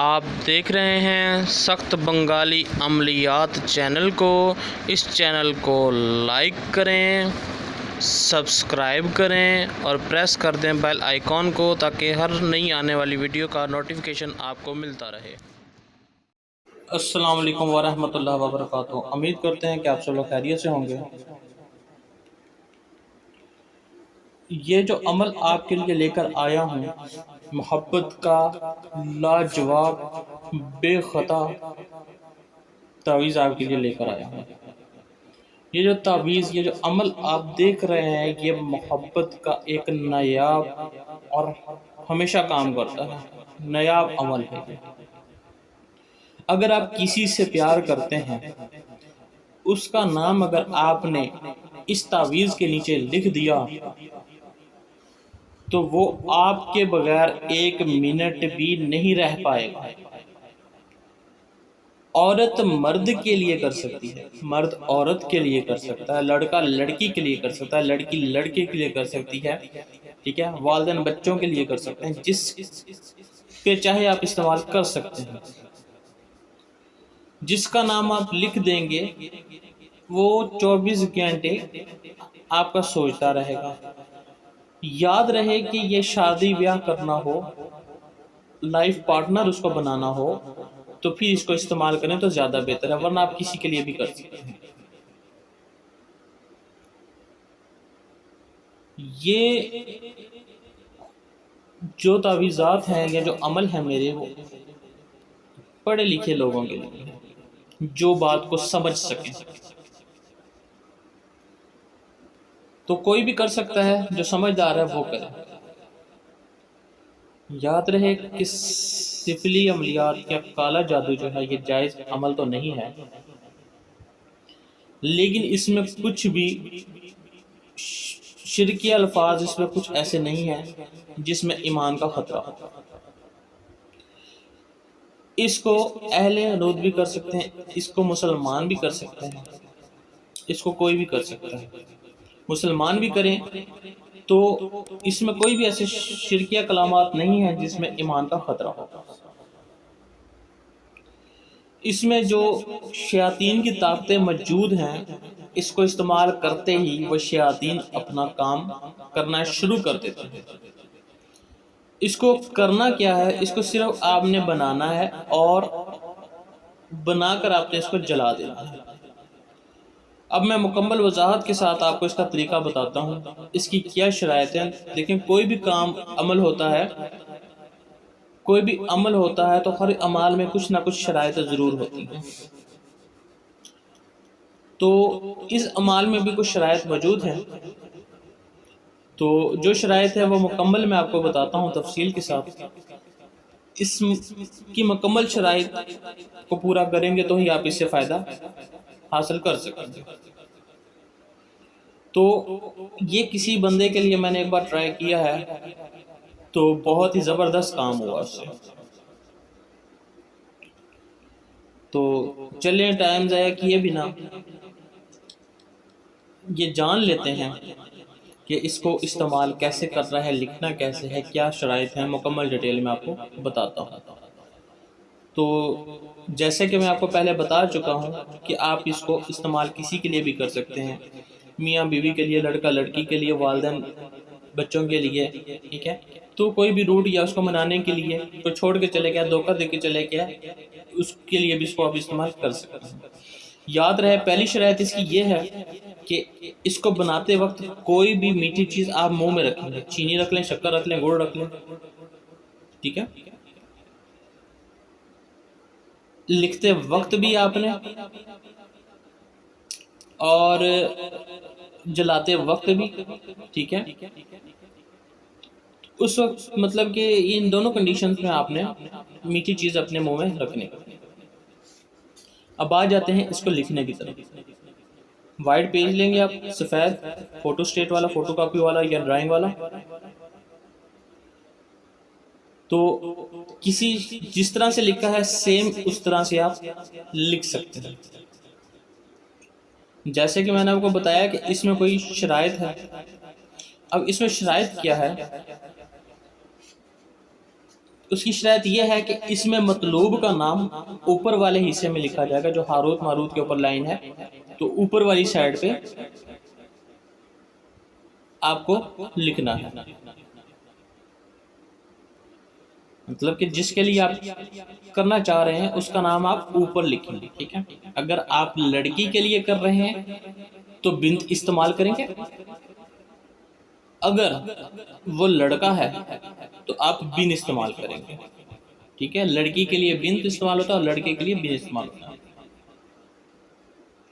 آپ دیکھ رہے ہیں سخت بنگالی عملیات چینل کو۔ اس چینل کو لائک کریں، سبسکرائب کریں اور پریس کر دیں بیل آئیکن کو تاکہ ہر نئی آنے والی ویڈیو کا نوٹیفیکیشن آپ کو ملتا رہے۔ السلام علیکم ورحمۃ اللہ وبرکاتہ۔ امید کرتے ہیں کہ آپ سب لوگ خیریت سے ہوں گے۔ یہ جو عمل آپ کے لیے لے کر آیا ہوں، محبت کا لاجواب بے خطا تعویذ آپ کے لیے لے کر آیا ہوں۔ یہ جو تعویذ، یہ جو عمل آپ دیکھ رہے ہیں، یہ محبت کا ایک نایاب اور ہمیشہ کام کرتا ہے، نایاب عمل ہے۔ اگر آپ کسی سے پیار کرتے ہیں، اس کا نام اگر آپ نے اس تعویذ کے نیچے لکھ دیا تو وہ آپ کے بغیر ایک منٹ بھی نہیں رہ پائے گا۔ عورت مرد کے لیے کر سکتی ہے، مرد عورت کے لیے کر سکتا ہے، لڑکا لڑکی کے لیے کر سکتا ہے، لڑکی لڑکے کے لیے کر سکتی ہے، ٹھیک ہے، والدین بچوں کے لیے کر سکتے ہیں، جس پہ چاہے آپ استعمال کر سکتے ہیں۔ جس کا نام آپ لکھ دیں گے وہ 24 گھنٹے آپ کا سوچتا رہے گا۔ یاد رہے کہ یہ شادی بیاہ کرنا ہو، لائف پارٹنر اس کو بنانا ہو تو پھر اس کو استعمال کریں تو زیادہ بہتر ہے، ورنہ آپ کسی کے لیے بھی کر سکتے ہیں۔ یہ جو تعویذات ہیں یا جو عمل ہیں میرے، وہ پڑھے لکھے لوگوں کے لیے ہیں، جو بات کو سمجھ سکیں۔ تو کوئی بھی کر سکتا ہے، جو سمجھدار ہے وہ کرے۔ یاد رہے کہ سفلی عملیات یا کالا جادو جو ہے، یہ جائز عمل تو نہیں ہے، لیکن اس میں کچھ بھی شرکی الفاظ، اس میں کچھ ایسے نہیں ہیں جس میں ایمان کا خطرہ ہو۔ اس کو اہل حدود بھی کر سکتے ہیں، اس کو مسلمان بھی کر سکتے ہیں، اس کو کوئی بھی کر سکتا ہے۔ مسلمان بھی کریں تو اس میں کوئی بھی ایسے شرکیہ کلامات نہیں ہیں جس میں ایمان کا خطرہ ہو۔ اس میں جو شیاطین کی طاقتیں موجود ہیں، اس کو استعمال کرتے ہی وہ شیاطین اپنا کام کرنا شروع کر دیتے ہیں۔ اس کو کرنا کیا ہے؟ اس کو صرف آپ نے بنانا ہے اور بنا کر آپ نے اس کو جلا دینا ہے۔ اب میں مکمل وضاحت کے ساتھ آپ کو اس کا طریقہ بتاتا ہوں، اس کی کیا شرائط ہیں۔ لیکن کوئی بھی کام عمل ہوتا ہے، کوئی بھی عمل ہوتا ہے تو ہر عمل میں کچھ نہ کچھ شرائط ضرور ہوتی ہیں۔ تو اس عمل میں بھی کچھ شرائط موجود ہیں، تو جو شرائط ہے وہ مکمل میں آپ کو بتاتا ہوں تفصیل کے ساتھ۔ اس کی مکمل شرائط کو پورا کریں گے تو ہی آپ اس سے فائدہ حاصل کر سکیں گے۔ تو یہ کسی بندے کے لیے میں نے ایک بار ٹرائی کیا ہے تو بہت ہی زبردست کام ہوا اس سے۔ تو چلیں ٹائم ضائع کیے بنا یہ جان لیتے ہیں کہ اس کو استعمال کیسے کر رہا ہے، لکھنا کیسے ہے، کیا شرائط ہیں، مکمل ڈیٹیل میں آپ کو بتاتا ہوں۔ تو جیسے کہ میں آپ کو پہلے بتا چکا ہوں کہ آپ اس کو استعمال کسی کے لیے بھی کر سکتے ہیں، میاں بیوی کے لیے، لڑکا لڑکی کے لیے، والدین بچوں کے لیے، ٹھیک ہے۔ تو کوئی بھی روٹ یا اس کو منانے کے لیے، کوئی چھوڑ کے چلے گیا، دھوکہ دے کے چلے گیا، اس کے لیے بھی اس کو آپ استعمال کر سکتے ہیں۔ یاد رہے پہلی شرائط اس کی یہ ہے کہ اس کو بناتے وقت کوئی بھی میٹھی چیز آپ منہ میں رکھیں گے، چینی رکھ لیں، شکر رکھ لیں، گڑ رکھ لیں، ٹھیک ہے۔ لکھتے وقت بھی آپ نے اور جلاتے وقت بھی، ٹھیک ہے۔ اس وقت مطلب کہ ان دونوں کنڈیشنز میں آپ نے میٹھی چیز اپنے منہ میں رکھنے۔ اب آ جاتے ہیں اس کو لکھنے کی طرف۔ وائٹ پیج لیں گے آپ، سفید، فوٹو اسٹیٹ والا، فوٹو کاپی والا یا ڈرائنگ والا۔ تو کسی جس طرح سے لکھا ہے سیم اس طرح سے آپ لکھ سکتے ہیں۔ جیسے کہ میں نے آپ کو بتایا کہ اس میں کوئی شرائط ہے۔ اب اس میں شرائط کیا ہے؟ اس کی شرائط یہ ہے کہ اس میں مطلوب کا نام اوپر والے حصے میں لکھا جائے گا، جو ہاروت ماروت کے اوپر لائن ہے تو اوپر والی سائڈ پہ آپ کو لکھنا ہے، مطلب کہ جس کے لیے آپ کرنا چاہ رہے ہیں اس کا نام آپ اوپر لکھیں گے، ٹھیک ہے۔ اگر آپ لڑکی کے لیے کر رہے ہیں تو بنت استعمال کریں گے، اگر وہ لڑکا ہے تو آپ بن استعمال کریں گے، ٹھیک ہے۔ لڑکی کے لیے بنت استعمال ہوتا ہے اور لڑکے کے لیے بن استعمال ہوتا ہے۔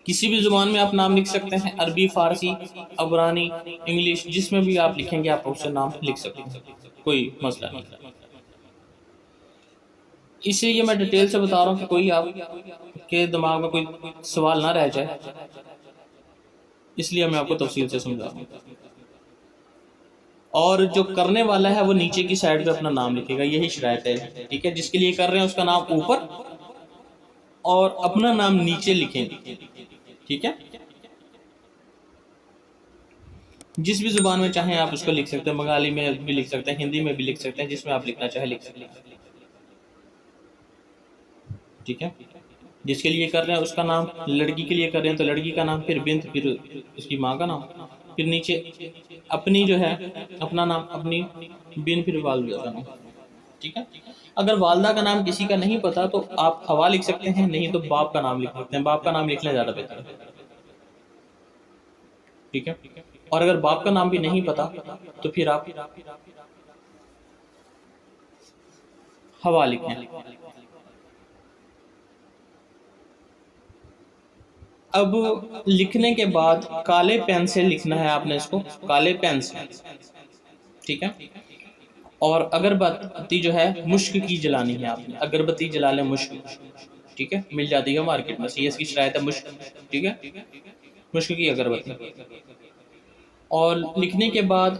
کسی بھی زبان میں آپ نام لکھ سکتے ہیں، عربی، فارسی، عبرانی، انگلش، جس میں بھی آپ لکھیں گے آپ اس سے نام لکھ سکتے ہیں، کوئی مسئلہ نہیں۔ اس لیے میں ڈیٹیل سے بتا رہا ہوں کہ کوئی آپ کے دماغ میں کوئی سوال نہ رہ جائے، اس لیے میں آپ کو تفصیل سے سمجھا رہا ہوں۔ اور جو کرنے والا ہے وہ نیچے کی سائڈ پہ اپنا نام لکھے گا، یہی شرائط ہے، ٹھیک ہے۔ جس کے لیے کر رہے ہیں اس کا نام اوپر اور اپنا نام نیچے لکھیں گے، ٹھیک ہے۔ جس بھی زبان میں چاہیں آپ اس کو لکھ سکتے ہیں، بنگالی میں بھی لکھ سکتے ہیں، ہندی میں بھی لکھ سکتے ہیں، جس میں آپ لکھنا چاہیں لکھ سکتے ہیں، ٹھیک ہے۔ جس کے لیے کر رہے ہیں اس کا نام، لڑکی کے لیے کر رہے ہیں تو لڑکی کا نام، پھر بنت، پھر اس کی ماں کا نام، پھر نیچے اپنی جو ہے اپنا نام، اپنی بن، پھر والدہ کا نام، ٹھیک ہے۔ اگر والدہ کا نام کسی کا نہیں پتا تو آپ حوا لکھ سکتے ہیں، نہیں تو باپ کا نام لکھ سکتے ہیں، باپ کا نام لکھنا زیادہ بہتر ہے، ٹھیک ہے۔ اور اگر باپ کا نام بھی نہیں پتا تو پھر آپ حوا لکھیں۔ اب لکھنے کے بعد کالے پین سے لکھنا ہے آپ نے، اس کو کالے پین سے، ٹھیک ہے۔ اور اگربتی جو ہے مشک کی جلانی ہے، آپ نے اگربتی جلا لیں، مشک، ٹھیک ہے، مل جاتی ہے مارکیٹ میں، اس کی شرائط ہے مشک، ٹھیک ہے، مشک کی اگربتی۔ اور لکھنے کے بعد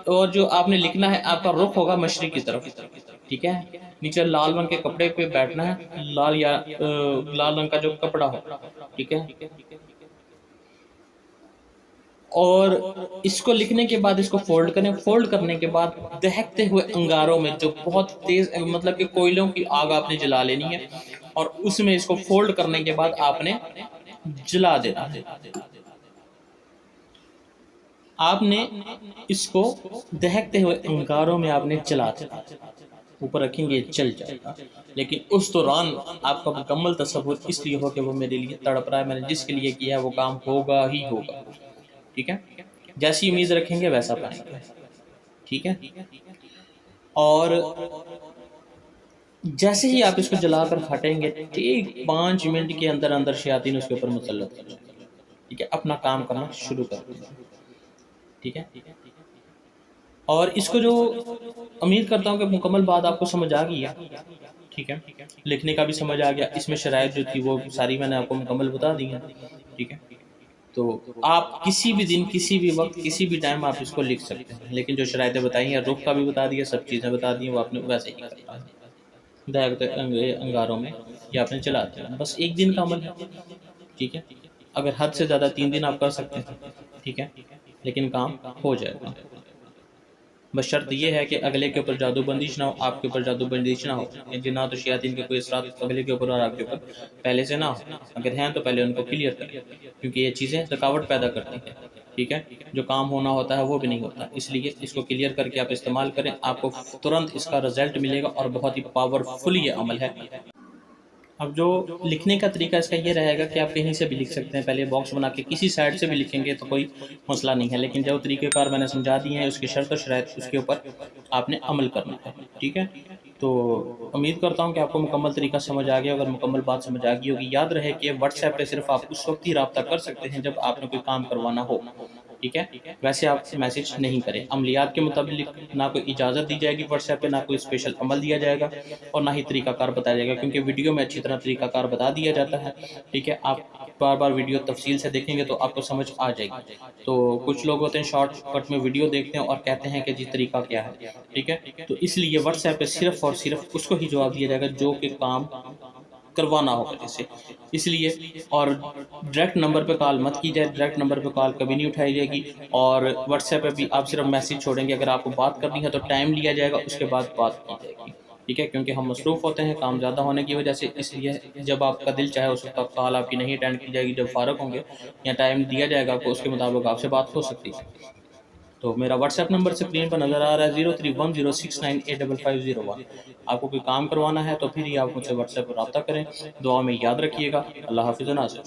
اور جو آپ نے لکھنا ہے آپ کا رخ ہوگا مشرق کی طرف، ٹھیک ہے۔ نیچے لال رنگ کے کپڑے پہ بیٹھنا ہے، لال یا لال رنگ کا جو کپڑا ہو، ٹھیک ہے۔ اور اس کو لکھنے کے بعد اس کو فولڈ کریں، فولڈ کرنے کے بعد دہکتے ہوئے انگاروں میں، جو بہت تیز، مطلب کہ کوئلوں کی آگ آپ نے جلا لینی ہے، اور اس میں اس کو فولڈ کرنے کے بعد آپ نے جلا دینا ہے۔ آپ نے اس کو دہکتے ہوئے انگاروں میں آپ نے جلا دینا، اوپر رکھیں گے جل جائے گا، لیکن اس دوران آپ کا مکمل تصور اس لیے ہو کہ وہ میرے لیے تڑپ رہا ہے، میں نے جس کے لیے کیا ہے وہ کام ہوگا ہی ہوگا، ٹھیک ہے۔ جیسی امید رکھیں گے ویسا پائیں گے، ٹھیک ہے۔ اور جیسے ہی آپ اس کو جلا کر پھٹیں گے، ٹھیک 5 منٹ کے اندر اندر شیاطین اس کے اوپر مسلط ہو جائیں گے، ٹھیک ہے، اپنا کام کرنا شروع کر دیں گے، ٹھیک ہے۔ اور اس کو جو امید کرتا ہوں کہ مکمل بات آپ کو سمجھ آ گئی ہے، ٹھیک ہے، لکھنے کا بھی سمجھ آ گیا، اس میں شرائط جو تھی وہ ساری میں نے آپ کو مکمل بتا دی ہیں، ٹھیک ہے۔ تو آپ کسی بھی دن، کسی بھی وقت، کسی بھی ٹائم آپ اس کو لکھ سکتے ہیں، لیکن جو شرائطیں بتائی ہیں، رخ کا بھی بتا دیا، سب چیزیں بتا دی ہیں، وہ آپ نے ویسے ہی کرنا ہے، دہکتے انگاروں میں یہ آپ نے چلا دیا، بس 1 دن کا عمل ہے، ٹھیک ہے۔ اگر حد سے زیادہ 3 دن آپ کر سکتے ہیں، ٹھیک ہے، لیکن کام ہو جائے گا، بس شرط یہ ہے کہ اگلے کے اوپر جادو بندش نہ ہو، آپ کے اوپر جادو بندش نہ ہو، جنات و شیاطین کے کوئی اثرات اگلے کے اوپر اور آپ کے اوپر پہلے سے نہ ہو، اگر ہیں تو پہلے ان کو کلیئر کریں، کیونکہ یہ چیزیں رکاوٹ پیدا کرتی ہیں، ٹھیک ہے۔ جو کام ہونا ہوتا ہے وہ بھی نہیں ہوتا، اس لیے اس کو کلیئر کر کے آپ استعمال کریں، آپ کو ترنت اس کا رزلٹ ملے گا، اور بہت ہی پاورفل یہ عمل ہے۔ اب جو لکھنے کا طریقہ اس کا یہ رہے گا کہ آپ کہیں سے بھی لکھ سکتے ہیں، پہلے باکس بنا کے کسی سائڈ سے بھی لکھیں گے تو کوئی مسئلہ نہیں ہے، لیکن جو طریقہ کار میں نے سمجھا دیے ہیں، اس کی شرط و شرائط اس کے اوپر آپ نے عمل کرنا ہے، ٹھیک ہے۔ تو امید کرتا ہوں کہ آپ کو مکمل طریقہ سمجھ آ گیا، اگر مکمل بات سمجھ آ گئی ہوگی، یاد رہے کہ واٹس ایپ پہ صرف آپ اس وقت ہی رابطہ کر سکتے ہیں جب آپ نے کوئی کام کروانا ہو، ٹھیک ہے، ویسے آپ میسج نہیں کریں۔ عملیات کے مطابق نہ کوئی اجازت دی جائے گی واٹس ایپ پہ، نہ کوئی اسپیشل عمل دیا جائے گا، اور نہ ہی طریقہ کار بتایا جائے گا، کیونکہ ویڈیو میں اچھی طرح طریقہ کار بتا دیا جاتا ہے، ٹھیک ہے۔ آپ بار بار ویڈیو تفصیل سے دیکھیں گے تو آپ کو سمجھ آ جائے گی۔ تو کچھ لوگ ہوتے ہیں شارٹ کٹ میں ویڈیو دیکھتے ہیں اور کہتے ہیں کہ جی طریقہ کیا ہے، ٹھیک ہے۔ تو اس لیے واٹس ایپ پہ صرف اور صرف اس کو ہی جواب دیا جائے گا جو کہ کام کروانا ہوگا جسے، اس لیے۔ اور ڈائریکٹ نمبر پہ کال مت کی جائے، ڈائریکٹ نمبر پہ کال کبھی نہیں اٹھائی جائے گی، اور واٹس ایپ پہ بھی آپ صرف میسج چھوڑیں گے، اگر آپ کو بات کرنی ہے تو ٹائم لیا جائے گا، اس کے بعد بات کی جائے گی، ٹھیک ہے، کیونکہ ہم مصروف ہوتے ہیں کام زیادہ ہونے کی وجہ سے، اس لیے جب آپ کا دل چاہے اس وقت آپ کال آپ کی نہیں اٹینڈ کی جائے گی، جب فارغ ہوں گے یا ٹائم دیا جائے گا آپ کو اس کے مطابق آپ سے بات ہو سکتی ہے۔ تو میرا واٹس ایپ نمبر اسکرین پر نظر آ رہا ہے 0310698550 آپ کو کوئی کام کروانا ہے تو پھر ہی آپ مجھ سے واٹس ایپ پر رابطہ کریں۔ دعا میں یاد رکھیے گا۔ اللہ حافظ و ناصر۔